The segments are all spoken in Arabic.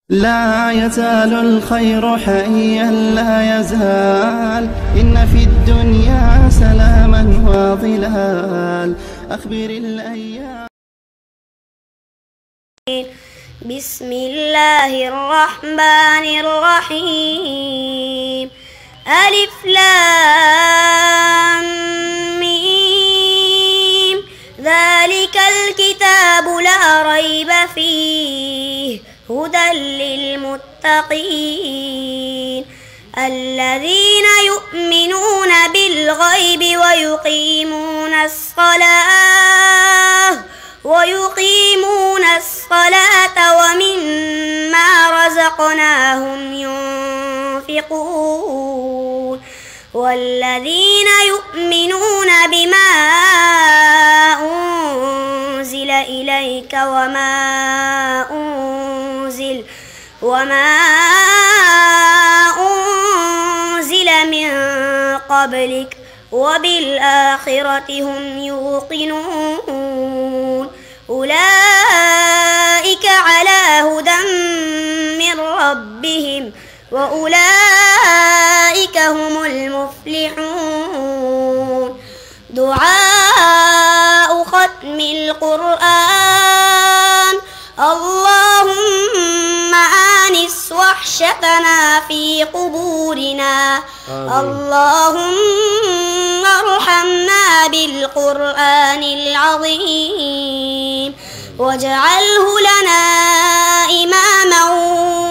لا يزال الخير حيا لا يزال، إن في الدنيا سلاما وظلال. أخبر الأيام. بسم الله الرحمن الرحيم. ألف لام ميم. ذلك الكتاب لا ريب فيه هدى للمتقين الذين يؤمنون بالغيب ويقيمون الصلاة ومما رزقناهم ينفقون والذين يؤمنون بما أنزل إليك وما أنزل من قبلك وبالآخرة هم يوقنون أولئك على هدى من ربهم وأولئك هم المفلحون. دعاء ختم القرآن. اللهم آنس وحشتنا في قبورنا. اللهم ارحمنا بالقرآن العظيم واجعله لنا إماما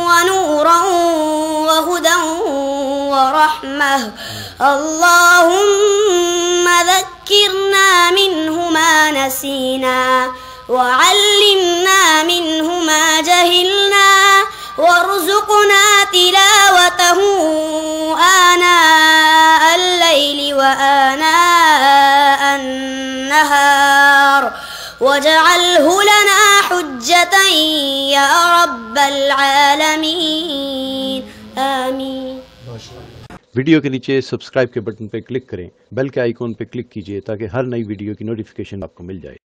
ونورا وهدى ورحمة. اللهم ذكرنا منه ما نسينا وعلمنا منه ما جهلنا وارزقنا تلاوته آناء الليل وآناء النهار واجعله لنا حجة يا رب العالمين آمين। वीडियो के नीचे सब्सक्राइब के बटन पर क्लिक करें, बेल के आइकॉन पर क्लिक कीजिए ताकि हर नई वीडियो की नोटिफिकेशन आपको मिल जाए।